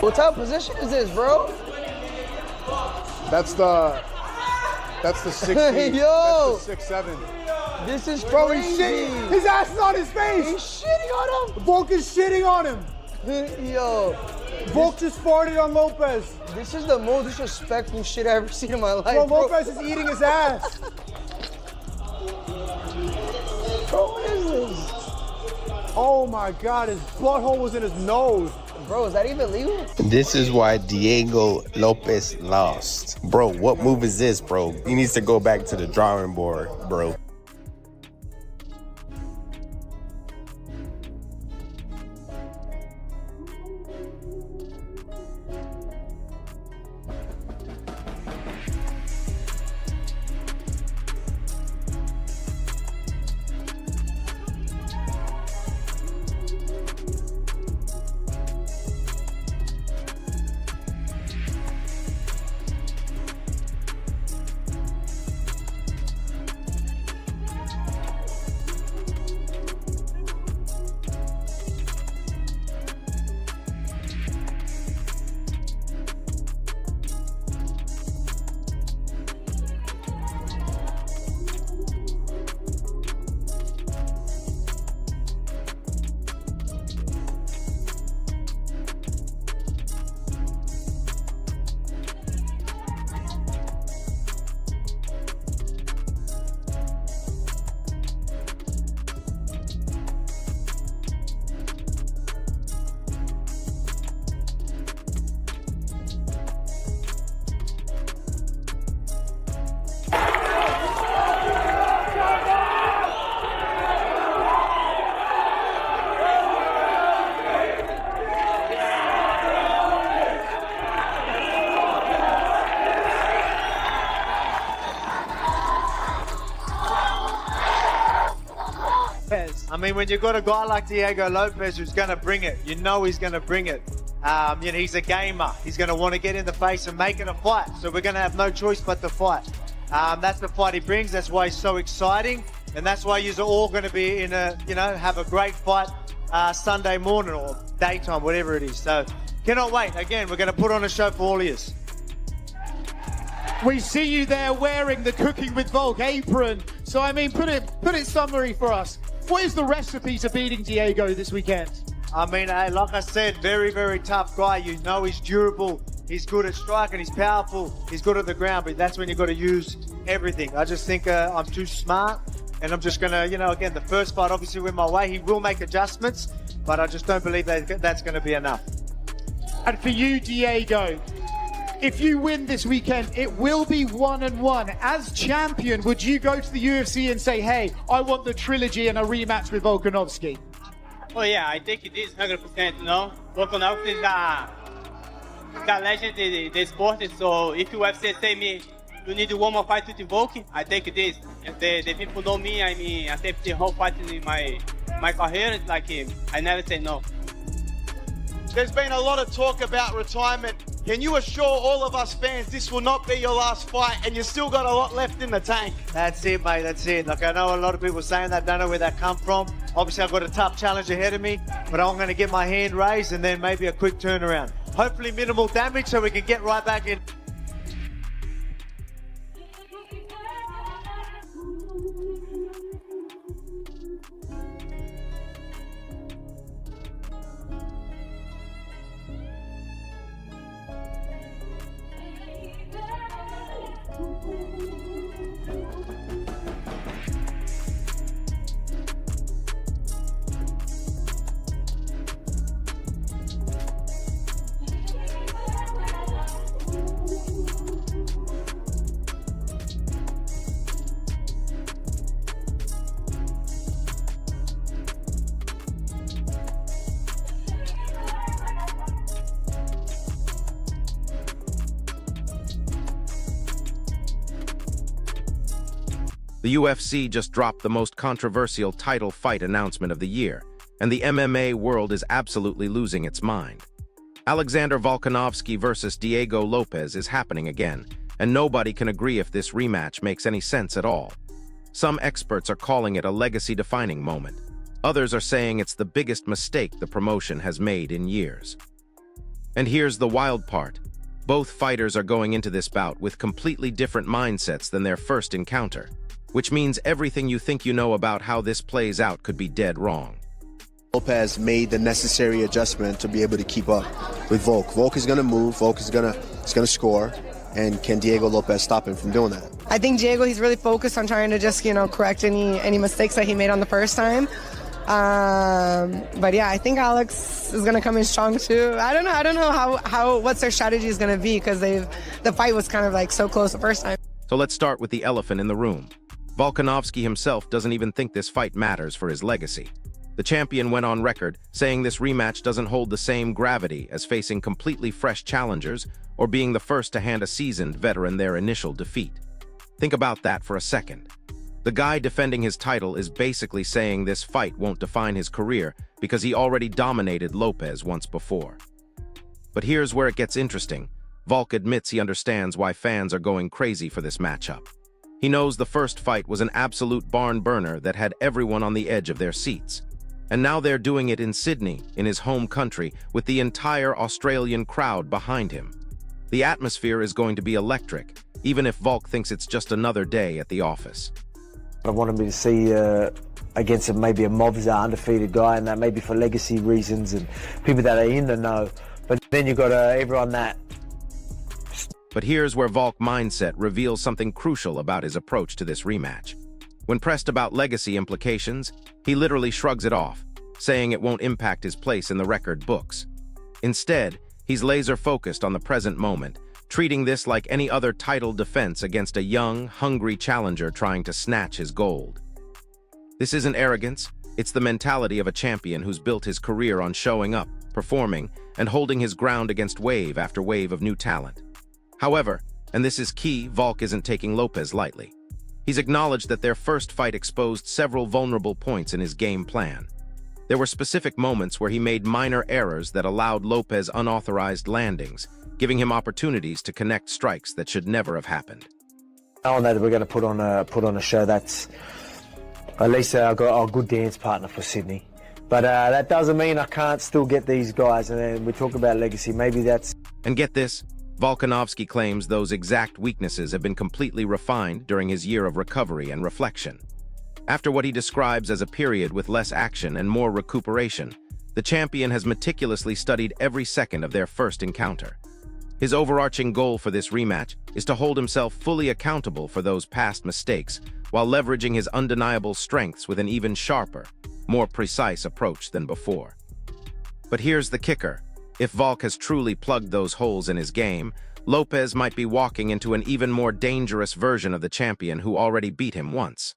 What type of position is this, bro? That's the 16. Yo! That's the 6'7". This is Bro, crazy. he's shitting. His ass is on his face. He's shitting on him. Volk is shitting on him. Yo. Volk just farted on Lopez. This is the most disrespectful shit I've ever seen in my life, Bro, bro. Lopez is eating his ass. Bro, what is this? Oh my God, his butthole was in his nose. Bro, is that even legal? This is why Diego Lopez lost. Bro, what move is this, bro? He needs to go back to the drawing board, bro. I mean, when you've got a guy like Diego Lopez who's going to bring it, you know he's going to bring it. He's a gamer. He's going to want to get in the face and make it a fight. So we're going to have no choice but to fight. That's the fight he brings. That's why he's so exciting. And that's why you're all going to be in have a great fight Sunday morning or daytime, whatever it is. So cannot wait. Again, we're going to put on a show for all of you. We see you there wearing the Cooking with Volk apron. So, I mean, put it summary for us. What is the recipe to beating Diego this weekend? I mean, hey, like I said, very, very tough guy. You know he's durable. He's good at striking. He's powerful. He's good at the ground. But that's when you've got to use everything. I just think I'm too smart. And I'm just going to, again, the first fight obviously went my way. He will make adjustments. But I just don't believe that's going to be enough. And for you, Diego, if you win this weekend, it will be 1-1. As champion, would you go to the UFC and say, hey, I want the trilogy and a rematch with Volkanovski? Oh yeah, I think it is 100%, Volkanovski is a legend in the sport, so if UFC say me, you need one more fight with Volk, I take this. And the people know me, I mean, I take the whole fight in my career, it's like I never say no. There's been a lot of talk about retirement. Can you assure all of us fans this will not be your last fight and you've still got a lot left in the tank? That's it, mate. That's it. Look, I know a lot of people saying that, don't know where that come from. Obviously, I've got a tough challenge ahead of me, but I'm going to get my hand raised and then maybe a quick turnaround. Hopefully minimal damage so we can get right back in. The UFC just dropped the most controversial title fight announcement of the year, and the MMA world is absolutely losing its mind. Alexander Volkanovski versus Diego Lopez is happening again, and nobody can agree if this rematch makes any sense at all. Some experts are calling it a legacy-defining moment. Others are saying it's the biggest mistake the promotion has made in years. And here's the wild part. Both fighters are going into this bout with completely different mindsets than their first encounter, which means everything you think you know about how this plays out could be dead wrong. Lopez made the necessary adjustment to be able to keep up with Volk. Volk is going to move. Volk is going to score. And can Diego Lopez stop him from doing that? I think Diego, he's really focused on trying to just, correct any mistakes that he made on the first time. But yeah, I think Alex is going to come in strong too. I don't know what's their strategy is going to be, because the fight was kind of like so close the first time. So let's start with the elephant in the room. Volkanovski himself doesn't even think this fight matters for his legacy. The champion went on record saying this rematch doesn't hold the same gravity as facing completely fresh challengers or being the first to hand a seasoned veteran their initial defeat. Think about that for a second. The guy defending his title is basically saying this fight won't define his career because he already dominated Lopez once before. But here's where it gets interesting. Volk admits he understands why fans are going crazy for this matchup. He knows the first fight was an absolute barn burner that had everyone on the edge of their seats. And now they're doing it in Sydney, in his home country, with the entire Australian crowd behind him. The atmosphere is going to be electric, even if Volk thinks it's just another day at the office. I wanted me to see against maybe a Mobza undefeated guy, and that maybe for legacy reasons and people that are in the know. But then you've got everyone that... But here's where Volk mindset reveals something crucial about his approach to this rematch. When pressed about legacy implications, he literally shrugs it off, saying it won't impact his place in the record books. Instead, he's laser-focused on the present moment, treating this like any other title defense against a young, hungry challenger trying to snatch his gold. This isn't arrogance, it's the mentality of a champion who's built his career on showing up, performing, and holding his ground against wave after wave of new talent. However, and this is key, Volk isn't taking Lopez lightly. He's acknowledged that their first fight exposed several vulnerable points in his game plan. There were specific moments where he made minor errors that allowed Lopez unauthorized landings, giving him opportunities to connect strikes that should never have happened. I know that we're going to put on a show that's at least a good dance partner for Sydney. But that doesn't mean I can't still get these guys. And then we talk about legacy. Maybe that's... And get this, Volkanovski claims those exact weaknesses have been completely refined during his year of recovery and reflection. After what he describes as a period with less action and more recuperation, the champion has meticulously studied every second of their first encounter. His overarching goal for this rematch is to hold himself fully accountable for those past mistakes while leveraging his undeniable strengths with an even sharper, more precise approach than before. But here's the kicker. If Volk has truly plugged those holes in his game, Lopez might be walking into an even more dangerous version of the champion who already beat him once.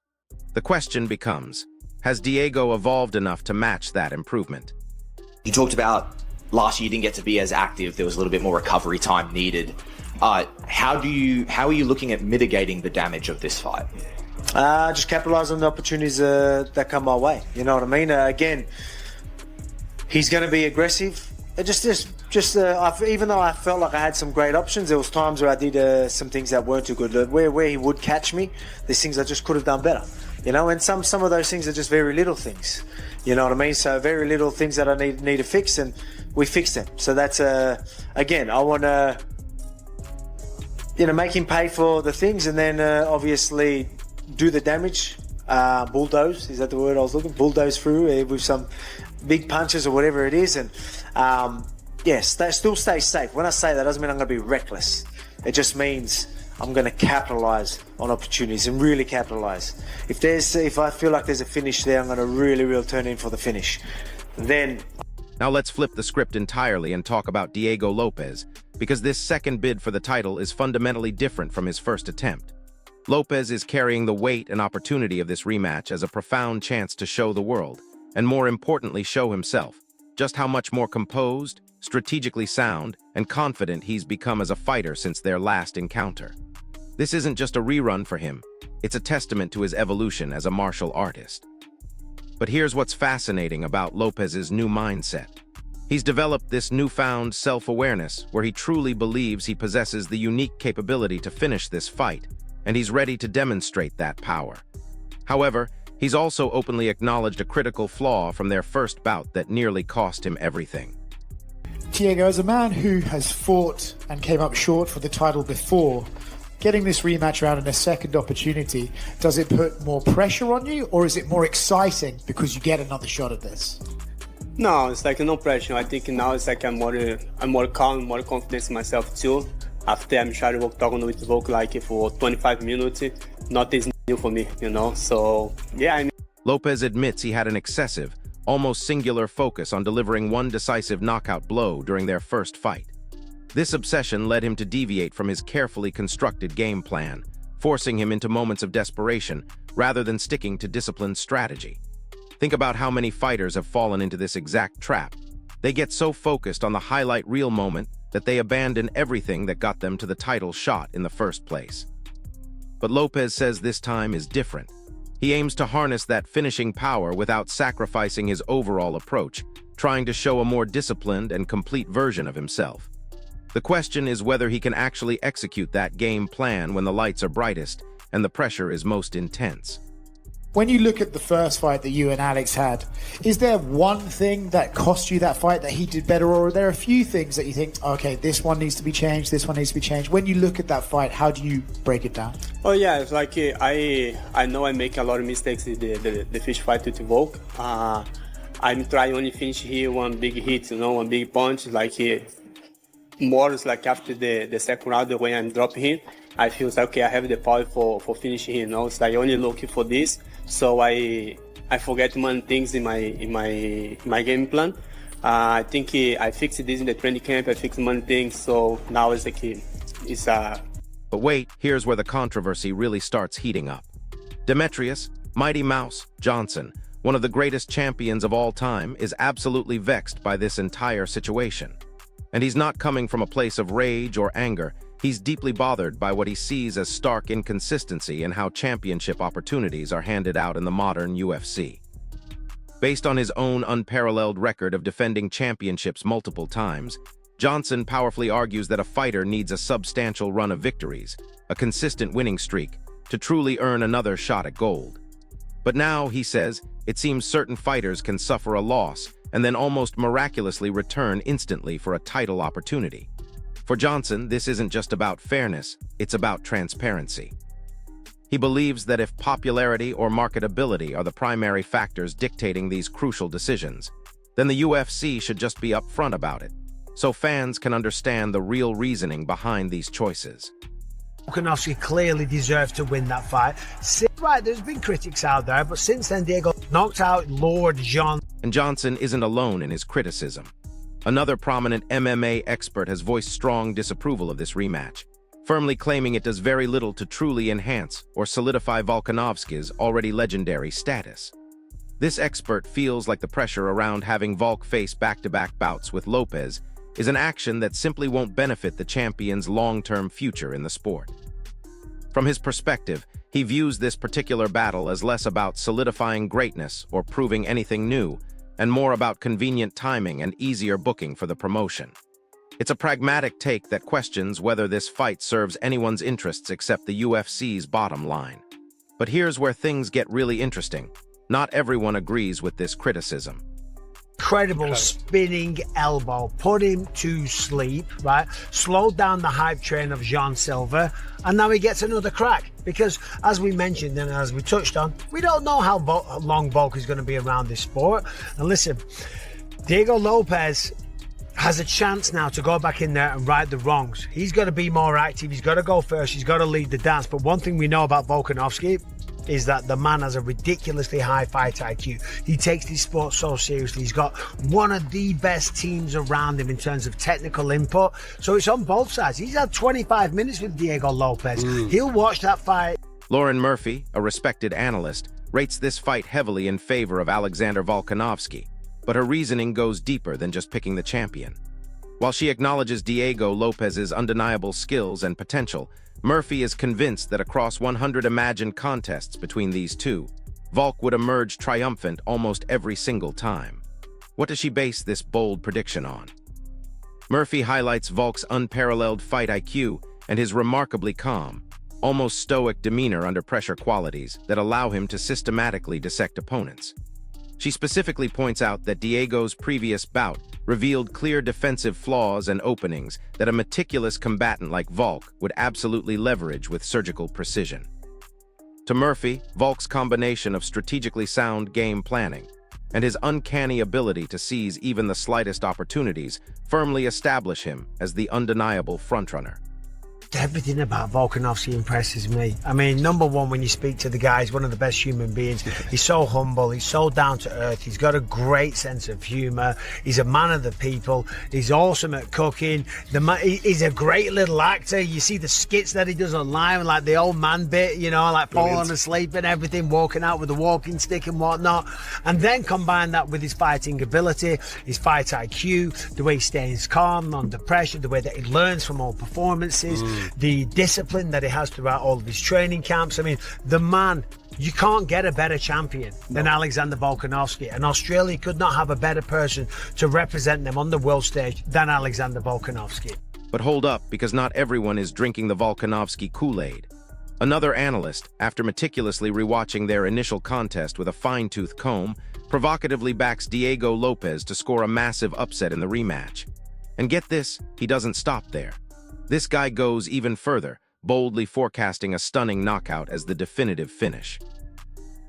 The question becomes, has Diego evolved enough to match that improvement? You talked about last year you didn't get to be as active, there was a little bit more recovery time needed. How are you looking at mitigating the damage of this fight? Just capitalise on the opportunities that come my way. You know what I mean? Again, he's going to be aggressive. Even though I felt like I had some great options, there was times where I did some things that weren't too good. Where he would catch me, there's things I just could have done better. And some of those things are just very little things. You know what I mean? So very little things that I need to fix, and we fixed them. So that's again, I want to make him pay for the things, and then obviously do the damage. Bulldoze, is that the word I was looking? Bulldoze through with some big punches or whatever it is, and still stay safe. When I say that, doesn't mean I'm going to be reckless. It just means I'm going to capitalize on opportunities and really capitalize. If I feel like there's a finish there, I'm going to really turn in for the finish. Then. Now let's flip the script entirely and talk about Diego Lopez, because this second bid for the title is fundamentally different from his first attempt. Lopez is carrying the weight and opportunity of this rematch as a profound chance to show the world, and more importantly show himself, just how much more composed, strategically sound, and confident he's become as a fighter since their last encounter. This isn't just a rerun for him, it's a testament to his evolution as a martial artist. But here's what's fascinating about Lopez's new mindset. He's developed this newfound self-awareness where he truly believes he possesses the unique capability to finish this fight, and he's ready to demonstrate that power. However, he's also openly acknowledged a critical flaw from their first bout that nearly cost him everything. Diego, as a man who has fought and came up short for the title before, getting this rematch around in a second opportunity, does it put more pressure on you, or is it more exciting because you get another shot at this? No, it's like no pressure. I think now it's like I'm more calm, more confident in myself too. After I'm trying to talking with Volk like for 25 minutes, not is new for me, you know. So yeah, I mean. Lopez admits he had an excessive, almost singular focus on delivering one decisive knockout blow during their first fight. This obsession led him to deviate from his carefully constructed game plan, forcing him into moments of desperation rather than sticking to disciplined strategy. Think about how many fighters have fallen into this exact trap. They get so focused on the highlight reel moment that they abandon everything that got them to the title shot in the first place. But Lopez says this time is different. He aims to harness that finishing power without sacrificing his overall approach, trying to show a more disciplined and complete version of himself. The question is whether he can actually execute that game plan when the lights are brightest and the pressure is most intense. When you look at the first fight that you and Alex had, is there one thing that cost you that fight that he did better, or are there a few things that you think, okay, this one needs to be changed, this one needs to be changed? When you look at that fight, how do you break it down? Oh yeah, it's like I know I make a lot of mistakes in the fish fight with Volk. I'm trying only finish here one big hit, you know, one big punch. Like more is like after the second round when I'm dropping him, I feel like okay, I have the power for finishing him. You know, it's like only looking for this. So I forget many things in my game plan. I think I fixed this in the training camp. I fixed many things. So now it's like it's But wait, here's where the controversy really starts heating up. Demetrius, Mighty Mouse, Johnson, one of the greatest champions of all time, is absolutely vexed by this entire situation. And he's not coming from a place of rage or anger. He's deeply bothered by what he sees as stark inconsistency in how championship opportunities are handed out in the modern UFC. Based on his own unparalleled record of defending championships multiple times, Johnson powerfully argues that a fighter needs a substantial run of victories, a consistent winning streak, to truly earn another shot at gold. But now, he says, it seems certain fighters can suffer a loss and then almost miraculously return instantly for a title opportunity. For Johnson, this isn't just about fairness, it's about transparency. He believes that if popularity or marketability are the primary factors dictating these crucial decisions, then the UFC should just be upfront about it, so fans can understand the real reasoning behind these choices. Volkanovski clearly deserved to win that fight. Right, there's been critics out there, but since then Diego knocked out Lord John. And Johnson isn't alone in his criticism. Another prominent MMA expert has voiced strong disapproval of this rematch, firmly claiming it does very little to truly enhance or solidify Volkanovski's already legendary status. This expert feels like the pressure around having Volk face back-to-back bouts with Lopez is an action that simply won't benefit the champion's long-term future in the sport. From his perspective, he views this particular battle as less about solidifying greatness or proving anything new, and more about convenient timing and easier booking for the promotion. It's a pragmatic take that questions whether this fight serves anyone's interests except the UFC's bottom line. But here's where things get really interesting. Not everyone agrees with this criticism. Incredible spinning elbow, put him to sleep, right? Slowed down the hype train of Jean Silva, and now he gets another crack. Because, as we mentioned and as we touched on, we don't know how long Volk is going to be around this sport. And listen, Diego Lopez has a chance now to go back in there and right the wrongs. He's got to be more active, he's got to go first, he's got to lead the dance. But one thing we know about Volkanovski is that the man has a ridiculously high fight IQ. He takes this sport so seriously. He's got one of the best teams around him in terms of technical input. So it's on both sides. He's had 25 minutes with Diego Lopez. He'll watch that fight. Lauren Murphy, a respected analyst, rates this fight heavily in favor of Alexander Volkanovski, but her reasoning goes deeper than just picking the champion. While she acknowledges Diego Lopez's undeniable skills and potential, Murphy is convinced that across 100 imagined contests between these two, Volk would emerge triumphant almost every single time. What does she base this bold prediction on? Murphy highlights Volk's unparalleled fight IQ and his remarkably calm, almost stoic demeanor under pressure qualities that allow him to systematically dissect opponents. She specifically points out that Diego's previous bout revealed clear defensive flaws and openings that a meticulous combatant like Volk would absolutely leverage with surgical precision. To Murphy, Volk's combination of strategically sound game planning and his uncanny ability to seize even the slightest opportunities firmly establish him as the undeniable frontrunner. Everything about Volkanovski impresses me. I mean, number one, when you speak to the guy, he's one of the best human beings. He's so humble, he's so down to earth, he's got a great sense of humor, he's a man of the people, he's awesome at cooking, he's a great little actor. You see the skits that he does online, like the old man bit, you know, like falling asleep and everything, walking out with a walking stick and whatnot. And then combine that with his fighting ability, his fight IQ, the way he stays calm under pressure, the way that he learns from all performances, the discipline that he has throughout all of his training camps. I mean, the man, you can't get a better champion than Alexander Volkanovski, and Australia could not have a better person to represent them on the world stage than Alexander Volkanovski. But hold up, because not everyone is drinking the Volkanovski Kool-Aid. Another analyst, after meticulously rewatching their initial contest with a fine-tooth comb, provocatively backs Diego Lopes to score a massive upset in the rematch. And get this, he doesn't stop there. This guy goes even further, boldly forecasting a stunning knockout as the definitive finish.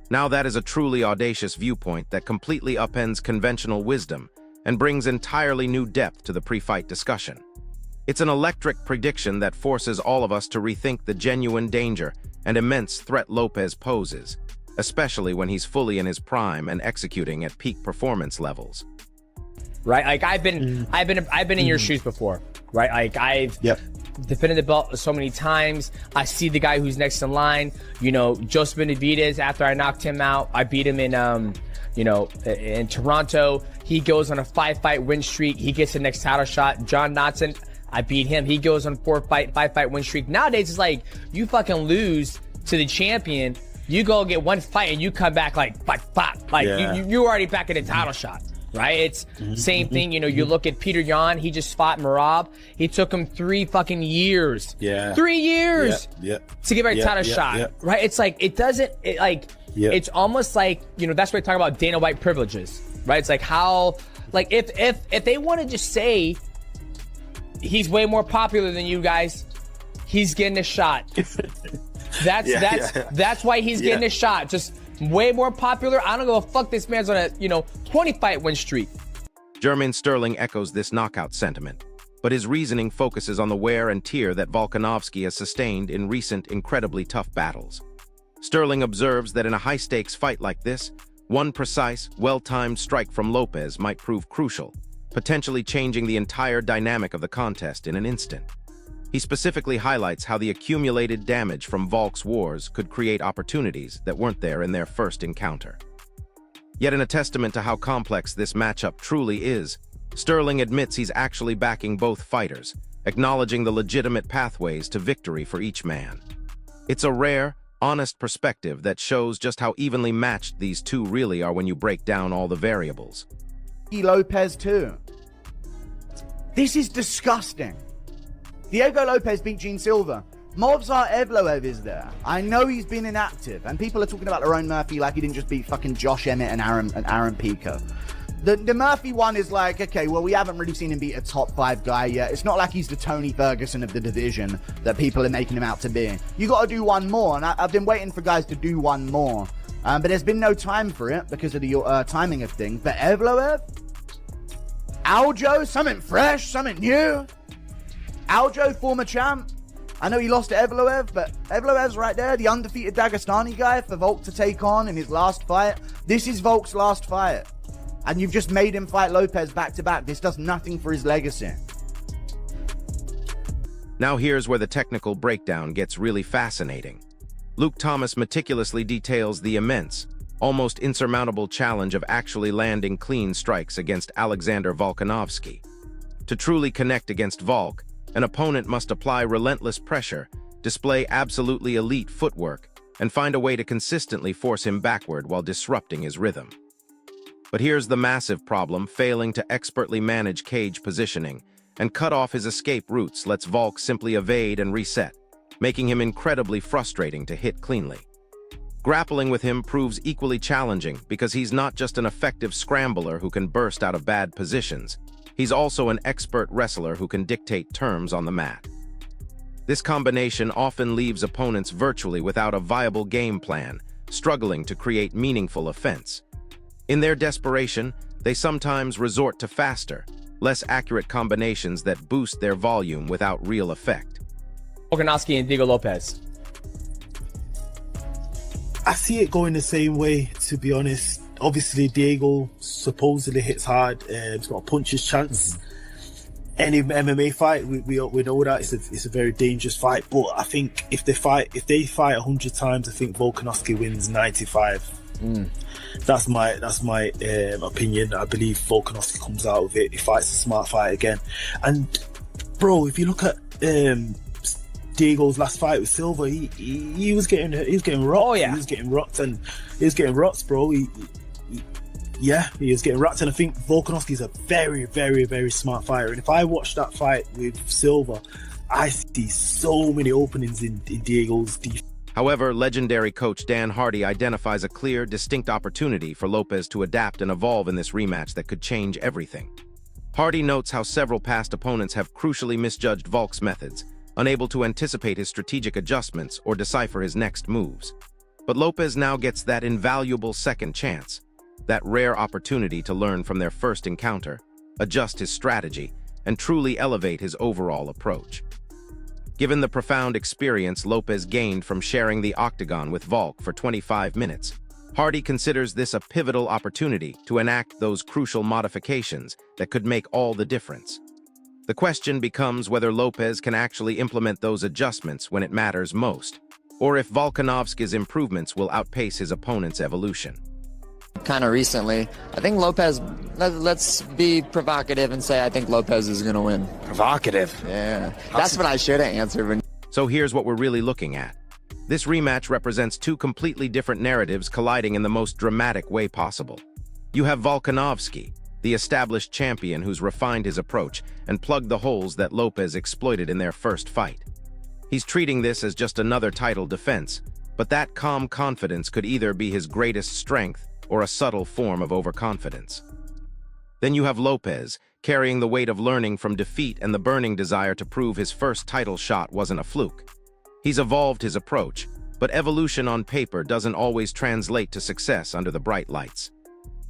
Now that is a truly audacious viewpoint that completely upends conventional wisdom and brings entirely new depth to the pre-fight discussion. It's an electric prediction that forces all of us to rethink the genuine danger and immense threat Lopes poses, especially when he's fully in his prime and executing at peak performance levels. Right, like I've been in your shoes before, right? Like I've defended the belt so many times. I see the guy who's next in line. You know, Joseph Benavidez. After I knocked him out, I beat him in in Toronto. He goes on a 5-fight win streak. He gets the next title shot. John Dodson, I beat him. He goes on 5-fight win streak. Nowadays, it's like you fucking lose to the champion. You go get one fight and you come back like you already back in the title shot. Right? It's same thing. You know, you look at Peter Yan, he just fought Merab. He took him 3 fucking years. 3 years to get back a title shot. Right? It's like, it's almost like, you know, that's what I talk about Dana White privileges. Right? It's like how, like if they want to just say he's way more popular than you guys, he's getting a shot. That's why he's getting a shot. Just way more popular. I don't give a fuck. This man's on a 20-fight win streak. Jermaine Sterling echoes this knockout sentiment, but his reasoning focuses on the wear and tear that Volkanovski has sustained in recent incredibly tough battles. Sterling observes that in a high-stakes fight like this, one precise, well-timed strike from Lopes might prove crucial, potentially changing the entire dynamic of the contest in an instant. He specifically highlights how the accumulated damage from Volk's wars could create opportunities that weren't there in their first encounter. Yet in a testament to how complex this matchup truly is, Sterling admits he's actually backing both fighters, acknowledging the legitimate pathways to victory for each man. It's a rare, honest perspective that shows just how evenly matched these two really are when you break down all the variables. Lopes too. This is disgusting. Diego Lopes beat Gene Silva. Movsar Evloev is there. I know he's been inactive, and people are talking about Lerone Murphy like he didn't just beat fucking Josh Emmett and Aaron Pico. The Murphy one is like, okay, well, we haven't really seen him beat a top 5 guy yet. It's not like he's the Tony Ferguson of the division that people are making him out to be. You got to do one more, and I've been waiting for guys to do one more. But there's been no time for it because of the timing of things. But Evloev? Aljo? Something fresh? Something new? Aljo, former champ. I know he lost to Evloev, but Evloev's right there, the undefeated Dagestani guy for Volk to take on in his last fight. This is Volk's last fight. And you've just made him fight Lopes back-to-back. This does nothing for his legacy. Now here's where the technical breakdown gets really fascinating. Luke Thomas meticulously details the immense, almost insurmountable challenge of actually landing clean strikes against Alexander Volkanovski. To truly connect against Volk, an opponent must apply relentless pressure, display absolutely elite footwork, and find a way to consistently force him backward while disrupting his rhythm. But here's the massive problem: failing to expertly manage cage positioning and cut off his escape routes lets Volk simply evade and reset, making him incredibly frustrating to hit cleanly. Grappling with him proves equally challenging because he's not just an effective scrambler who can burst out of bad positions. He's also an expert wrestler who can dictate terms on the mat. This combination often leaves opponents virtually without a viable game plan, struggling to create meaningful offense. In their desperation, they sometimes resort to faster, less accurate combinations that boost their volume without real effect. Volkanovski and Diego Lopez. I see it going the same way, to be honest. Obviously, Diego supposedly hits hard. He's got a puncher's chance. Any MMA fight, we know that it's a very dangerous fight. But I think if they fight 100 times, I think Volkanovski wins 95. That's my opinion. I believe Volkanovski comes out of it. He fights a smart fight again. And bro, if you look at Diego's last fight with Silva, he was getting rocked. Oh yeah, he was getting rocked, bro. He was getting rocked, and I think Volkanovski is a very, very, very smart fighter. And if I watch that fight with Silva, I see so many openings in Diego's defense. However, legendary coach Dan Hardy identifies a clear, distinct opportunity for Lopez to adapt and evolve in this rematch that could change everything. Hardy notes how several past opponents have crucially misjudged Volk's methods, unable to anticipate his strategic adjustments or decipher his next moves. But Lopez now gets that invaluable second chance, that rare opportunity to learn from their first encounter, adjust his strategy, and truly elevate his overall approach. Given the profound experience Lopez gained from sharing the octagon with Volk for 25 minutes, Hardy considers this a pivotal opportunity to enact those crucial modifications that could make all the difference. The question becomes whether Lopez can actually implement those adjustments when it matters most, or if Volkanovski's improvements will outpace his opponent's evolution. Kind of recently, I think Lopez, let's be provocative and say I think Lopez is going to win. Provocative? Yeah, that's what I should have answered. So here's what we're really looking at. This rematch represents two completely different narratives colliding in the most dramatic way possible. You have Volkanovski, the established champion who's refined his approach and plugged the holes that Lopez exploited in their first fight. He's treating this as just another title defense, but that calm confidence could either be his greatest strength or a subtle form of overconfidence. Then you have Lopez, carrying the weight of learning from defeat and the burning desire to prove his first title shot wasn't a fluke. He's evolved his approach, but evolution on paper doesn't always translate to success under the bright lights.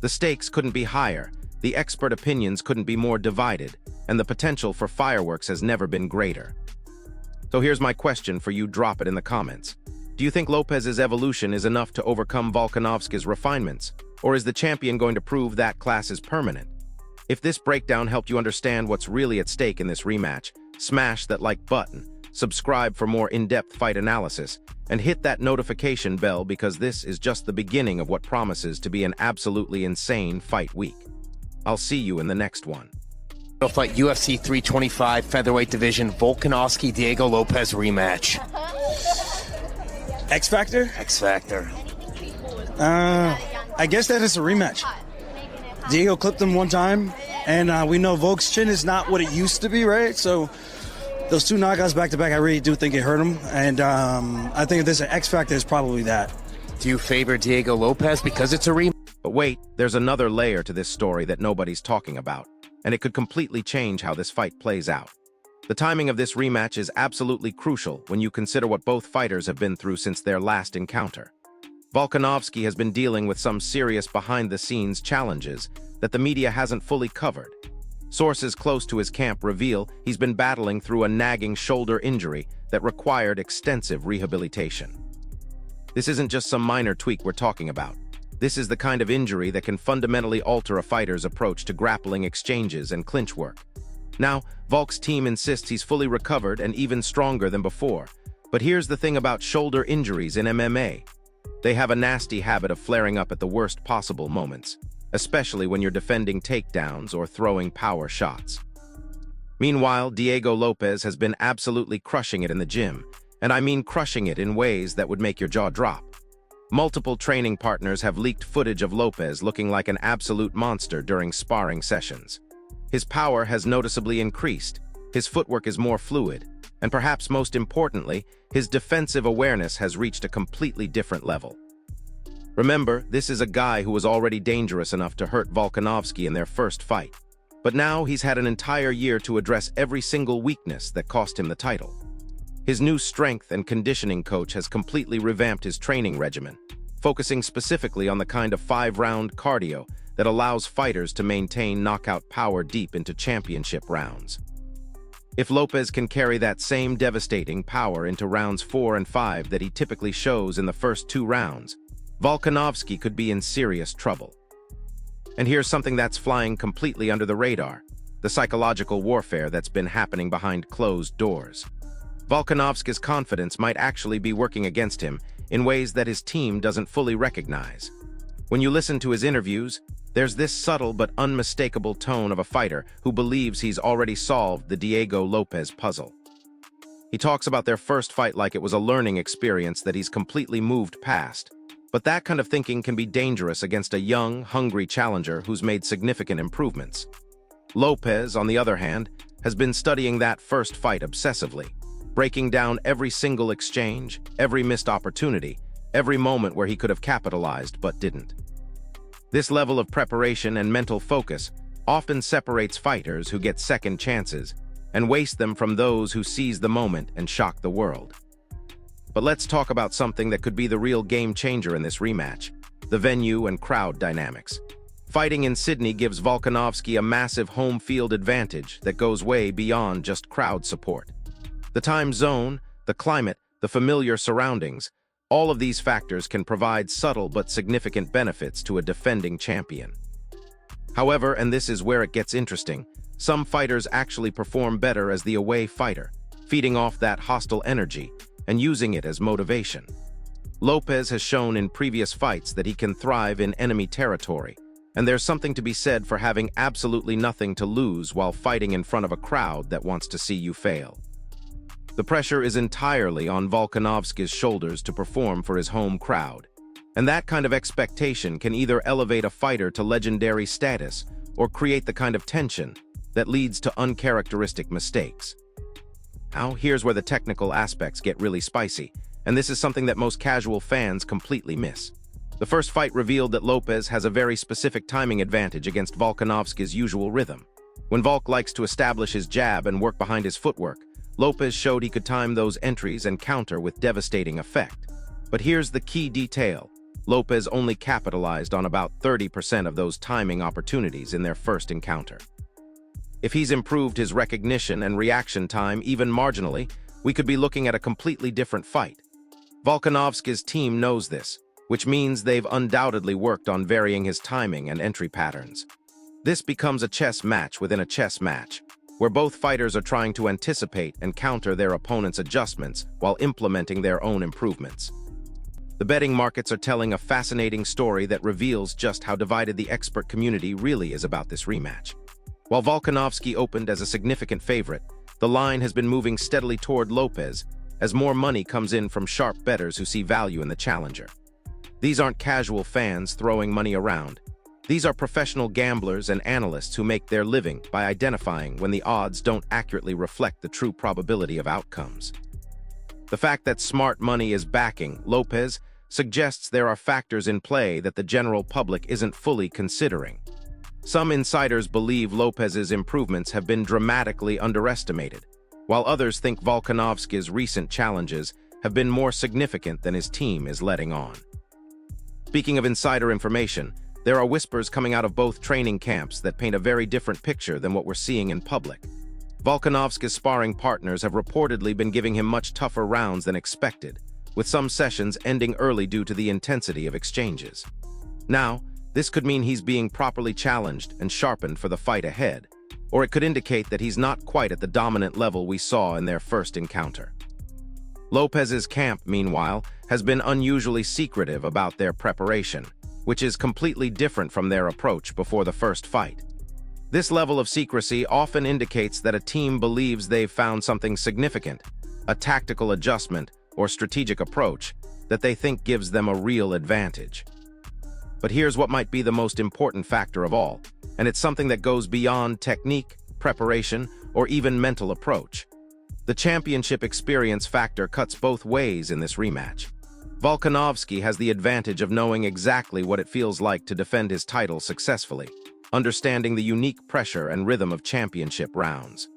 The stakes couldn't be higher, the expert opinions couldn't be more divided, and the potential for fireworks has never been greater. So here's my question for you, drop it in the comments. Do you think Lopez's evolution is enough to overcome Volkanovski's refinements, or is the champion going to prove that class is permanent? If this breakdown helped you understand what's really at stake in this rematch, smash that like button, subscribe for more in-depth fight analysis, and hit that notification bell because this is just the beginning of what promises to be an absolutely insane fight week. I'll see you in the next one. Fight UFC 325 featherweight division Volkanovski Diego Lopez rematch. X Factor? X Factor. I guess that is a rematch. Diego clipped him one time, and we know Volk's chin is not what it used to be, right? So those two knockouts back to back, I really do think it hurt him, and I think if there's an X Factor, it's probably that. Do you favor Diego Lopez because it's a rematch? But wait, there's another layer to this story that nobody's talking about, and it could completely change how this fight plays out. The timing of this rematch is absolutely crucial when you consider what both fighters have been through since their last encounter. Volkanovski has been dealing with some serious behind-the-scenes challenges that the media hasn't fully covered. Sources close to his camp reveal he's been battling through a nagging shoulder injury that required extensive rehabilitation. This isn't just some minor tweak we're talking about. This is the kind of injury that can fundamentally alter a fighter's approach to grappling exchanges and clinch work. Now, Volk's team insists he's fully recovered and even stronger than before. But here's the thing about shoulder injuries in MMA. They have a nasty habit of flaring up at the worst possible moments, especially when you're defending takedowns or throwing power shots. Meanwhile, Diego Lopez has been absolutely crushing it in the gym, and I mean crushing it in ways that would make your jaw drop. Multiple training partners have leaked footage of Lopez looking like an absolute monster during sparring sessions. His power has noticeably increased, his footwork is more fluid, and perhaps most importantly, his defensive awareness has reached a completely different level. Remember, this is a guy who was already dangerous enough to hurt Volkanovski in their first fight. But now he's had an entire year to address every single weakness that cost him the title. His new strength and conditioning coach has completely revamped his training regimen, focusing specifically on the kind of 5-round cardio that allows fighters to maintain knockout power deep into championship rounds. If Lopez can carry that same devastating power into rounds 4 and 5 that he typically shows in the first 2 rounds, Volkanovski could be in serious trouble. And here's something that's flying completely under the radar: the psychological warfare that's been happening behind closed doors. Volkanovski's confidence might actually be working against him in ways that his team doesn't fully recognize. When you listen to his interviews, there's this subtle but unmistakable tone of a fighter who believes he's already solved the Diego Lopez puzzle. He talks about their first fight like it was a learning experience that he's completely moved past. But that kind of thinking can be dangerous against a young, hungry challenger who's made significant improvements. Lopez, on the other hand, has been studying that first fight obsessively, breaking down every single exchange, every missed opportunity, every moment where he could have capitalized but didn't. This level of preparation and mental focus often separates fighters who get second chances and waste them from those who seize the moment and shock the world. But let's talk about something that could be the real game changer in this rematch: the venue and crowd dynamics. Fighting in Sydney gives Volkanovski a massive home field advantage that goes way beyond just crowd support. The time zone, the climate, the familiar surroundings, all of these factors can provide subtle but significant benefits to a defending champion. However, and this is where it gets interesting, some fighters actually perform better as the away fighter, feeding off that hostile energy and using it as motivation. Lopez has shown in previous fights that he can thrive in enemy territory, and there's something to be said for having absolutely nothing to lose while fighting in front of a crowd that wants to see you fail. The pressure is entirely on Volkanovski's shoulders to perform for his home crowd, and that kind of expectation can either elevate a fighter to legendary status or create the kind of tension that leads to uncharacteristic mistakes. Now, here's where the technical aspects get really spicy, and this is something that most casual fans completely miss. The first fight revealed that Lopez has a very specific timing advantage against Volkanovski's usual rhythm. When Volk likes to establish his jab and work behind his footwork, Lopez showed he could time those entries and counter with devastating effect. But here's the key detail: Lopez only capitalized on about 30% of those timing opportunities in their first encounter. If he's improved his recognition and reaction time even marginally, we could be looking at a completely different fight. Volkanovski's team knows this, which means they've undoubtedly worked on varying his timing and entry patterns. This becomes a chess match within a chess match, where both fighters are trying to anticipate and counter their opponent's adjustments while implementing their own improvements. The betting markets are telling a fascinating story that reveals just how divided the expert community really is about this rematch. While Volkanovski opened as a significant favorite, the line has been moving steadily toward Lopez as more money comes in from sharp bettors who see value in the challenger. These aren't casual fans throwing money around. These are professional gamblers and analysts who make their living by identifying when the odds don't accurately reflect the true probability of outcomes. The fact that smart money is backing Lopez suggests there are factors in play that the general public isn't fully considering. Some insiders believe Lopez's improvements have been dramatically underestimated, while others think Volkanovski's recent challenges have been more significant than his team is letting on. Speaking of insider information, there are whispers coming out of both training camps that paint a very different picture than what we're seeing in public. Volkanovski's sparring partners have reportedly been giving him much tougher rounds than expected, with some sessions ending early due to the intensity of exchanges. Now, this could mean he's being properly challenged and sharpened for the fight ahead, or it could indicate that he's not quite at the dominant level we saw in their first encounter. Lopez's camp, meanwhile, has been unusually secretive about their preparation, which is completely different from their approach before the first fight. This level of secrecy often indicates that a team believes they've found something significant, a tactical adjustment or strategic approach that they think gives them a real advantage. But here's what might be the most important factor of all, and it's something that goes beyond technique, preparation, or even mental approach. The championship experience factor cuts both ways in this rematch. Volkanovski has the advantage of knowing exactly what it feels like to defend his title successfully, understanding the unique pressure and rhythm of championship rounds.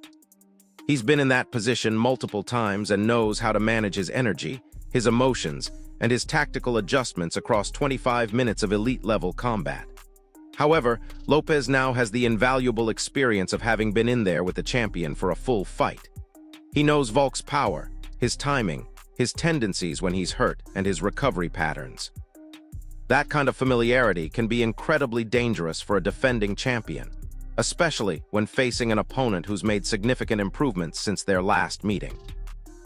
He's been in that position multiple times and knows how to manage his energy, his emotions, and his tactical adjustments across 25 minutes of elite-level combat. However, Lopez now has the invaluable experience of having been in there with the champion for a full fight. He knows Volk's power, his timing, his tendencies when he's hurt, and his recovery patterns. That kind of familiarity can be incredibly dangerous for a defending champion, especially when facing an opponent who's made significant improvements since their last meeting.